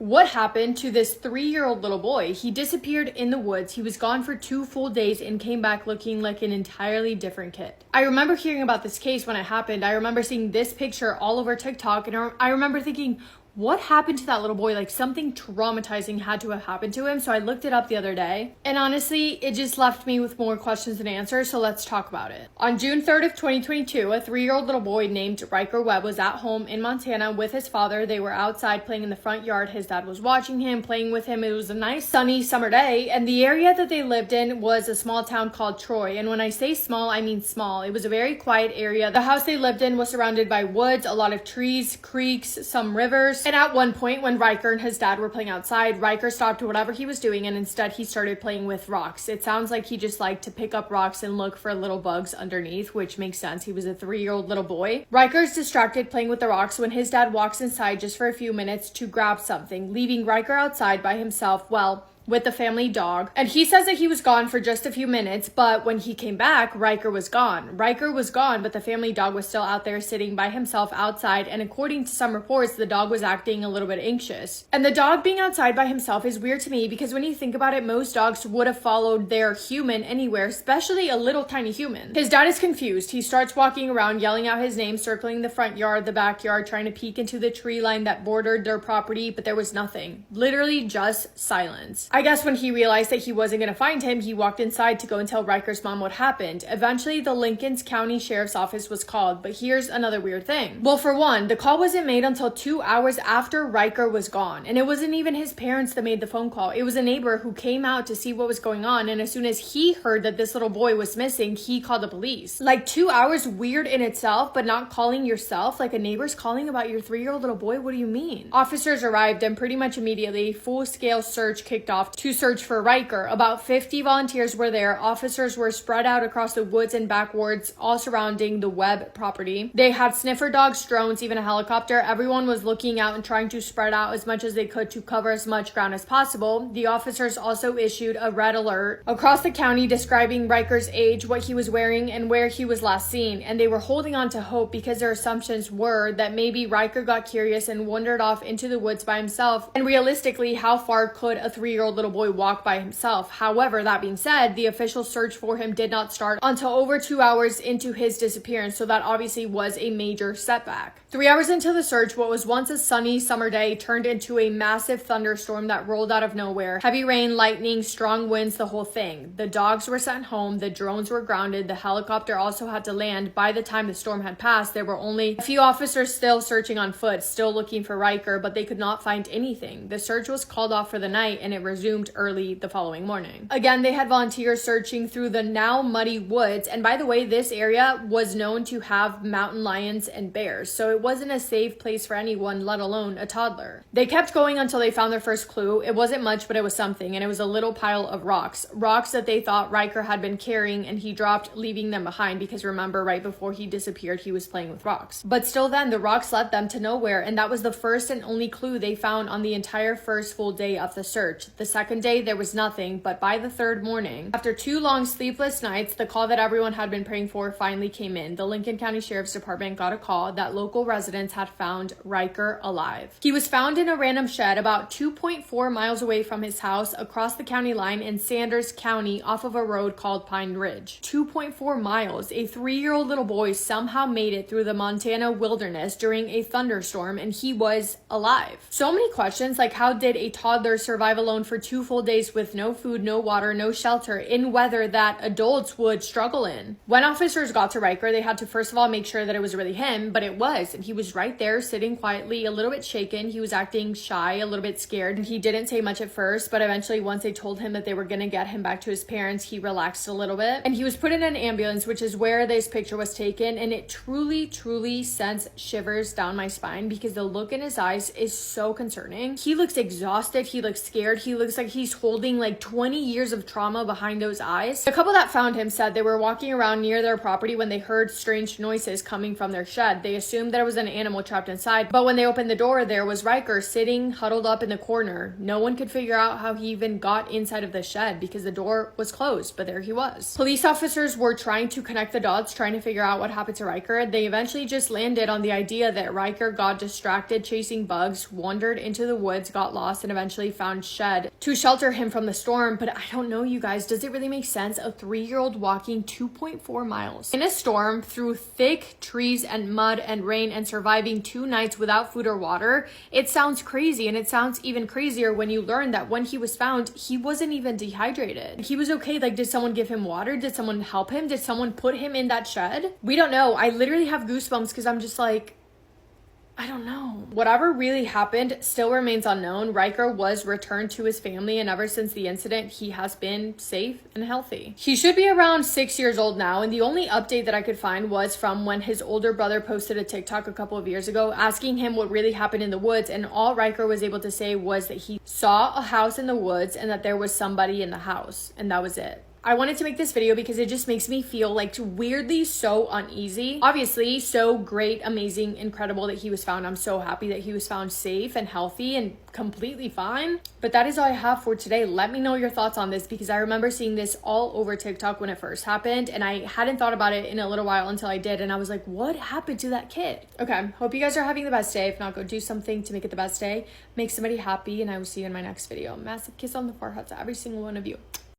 What happened to this 3-year-old little boy? He disappeared in the woods. He was gone for 2 full days and came back looking like an entirely different kid. I remember hearing about this case when it happened. I remember seeing this picture all over TikTok, and I remember thinking, what happened to that little boy? Like, something traumatizing had to have happened to him. So I looked it up the other day, and honestly, it just left me with more questions than answers. So let's talk about it. On June 3rd of 2022, a 3-year-old little boy named Riker Webb was at home in Montana with his father. They were outside playing in the front yard. His dad was watching him, playing with him. It was a nice sunny summer day, and the area that they lived in was a small town called Troy. And when I say small, I mean small. It was a very quiet area. The house they lived in was surrounded by woods, a lot of trees, creeks, some rivers. And at one point, when Riker and his dad were playing outside, Riker stopped whatever he was doing and instead he started playing with rocks. It sounds like he just liked to pick up rocks and look for little bugs underneath, which makes sense. He was a 3-year-old little boy. Riker's distracted playing with the rocks when his dad walks inside just for a few minutes to grab something, leaving Riker outside by himself, with the family dog. And he says that he was gone for just a few minutes, but when he came back, Riker was gone. Riker was gone, but the family dog was still out there sitting by himself outside, and according to some reports, the dog was acting a little bit anxious. And the dog being outside by himself is weird to me because when you think about it, most dogs would have followed their human anywhere, especially a little tiny human. His dad is confused. He starts walking around, yelling out his name, circling the front yard, the backyard, trying to peek into the tree line that bordered their property, but there was nothing. Literally just silence. I guess when he realized that he wasn't going to find him, he walked inside to go and tell Riker's mom what happened. Eventually, the Lincoln County Sheriff's Office was called, but here's another weird thing. Well, for one, the call wasn't made until 2 hours after Riker was gone, and it wasn't even his parents that made the phone call. It was a neighbor who came out to see what was going on, and as soon as he heard that this little boy was missing, he called the police. Like, 2 hours, weird in itself, but not calling yourself? Like, a neighbor's calling about your 3-year-old little boy? What do you mean? Officers arrived, and pretty much immediately, full-scale search kicked off to search for Riker. About 50 volunteers were there. Officers were spread out across the woods and backwoods, all surrounding the Webb property. They had sniffer dogs, drones, even a helicopter. Everyone was looking out and trying to spread out as much as they could to cover as much ground as possible. The officers also issued a red alert across the county describing Riker's age, what he was wearing, and where he was last seen. And they were holding on to hope because their assumptions were that maybe Riker got curious and wandered off into the woods by himself. And realistically, how far could a 3-year-old little boy walk by himself? However, that being said, the official search for him did not start until over 2 hours into his disappearance, so that obviously was a major setback. 3 hours into the search, what was once a sunny summer day turned into a massive thunderstorm that rolled out of nowhere. Heavy rain, lightning, strong winds, the whole thing. The dogs were sent home, the drones were grounded, the helicopter also had to land. By the time the storm had passed, there were only a few officers still searching on foot, still looking for Riker, but they could not find anything. The search was called off for the night and it resumed early the following morning. Again, they had volunteers searching through the now muddy woods, and by the way, this area was known to have mountain lions and bears, so it wasn't a safe place for anyone, let alone a toddler. They kept going until they found their first clue. It wasn't much, but it was something, and it was a little pile of rocks that they thought Riker had been carrying and he dropped, leaving them behind, because remember, right before he disappeared, he was playing with rocks. But still then, the rocks led them to nowhere, and that was the first and only clue they found on the entire first full day of the search. The second day, there was nothing, but by the third morning, after 2 long sleepless nights, the call that everyone had been praying for finally came in. The Lincoln County Sheriff's Department got a call that local residents had found Riker alive. He was found in a random shed about 2.4 miles away from his house across the county line in Sanders County off of a road called Pine Ridge. 2.4 miles. A 3-year-old little boy somehow made it through the Montana wilderness during a thunderstorm and he was alive. So many questions, like how did a toddler survive alone for 2 full days with no food, no water, no shelter, in weather that adults would struggle in? When officers got to Riker, they had to first of all make sure that it was really him, but it was, and he was right there sitting quietly, a little bit shaken. He was acting shy, a little bit scared, and he didn't say much at first, but eventually once they told him that they were gonna get him back to his parents, he relaxed a little bit, and he was put in an ambulance, which is where this picture was taken, and it truly sends shivers down my spine because the look in his eyes is so concerning. He looks exhausted, he looks scared, he looks like he's holding like 20 years of trauma behind those eyes. The couple that found him said they were walking around near their property when they heard strange noises coming from their shed. They assumed that it was was an animal trapped inside. But when they opened the door, there was Riker sitting huddled up in the corner. No one could figure out how he even got inside of the shed because the door was closed, but there he was. Police officers were trying to connect the dots, trying to figure out what happened to Riker. They eventually just landed on the idea that Riker got distracted chasing bugs, wandered into the woods, got lost, and eventually found shed to shelter him from the storm. But I don't know, you guys, does it really make sense? A 3-year-old walking 2.4 miles in a storm through thick trees and mud and rain and surviving 2 nights without food or water. It sounds crazy, and it sounds even crazier when you learn that when he was found, he wasn't even dehydrated. He was okay. Like, did someone give him water? Did someone help him? Did someone put him in that shed? We don't know. I literally have goosebumps because I'm just like, I don't know. Whatever really happened still remains unknown. Riker was returned to his family, and ever since the incident, he has been safe and healthy. He should be around 6 years old now, and the only update that I could find was from when his older brother posted a TikTok a couple of years ago asking him what really happened in the woods, and all Riker was able to say was that he saw a house in the woods and that there was somebody in the house, and that was it. I wanted to make this video because it just makes me feel like weirdly so uneasy. Obviously, so great, amazing, incredible that he was found. I'm so happy that he was found safe and healthy and completely fine. But that is all I have for today. Let me know your thoughts on this because I remember seeing this all over TikTok when it first happened, and I hadn't thought about it in a little while until I did, and I was like, what happened to that kid? Okay, hope you guys are having the best day. If not, go do something to make it the best day. Make somebody happy, and I will see you in my next video. Massive kiss on the forehead to every single one of you.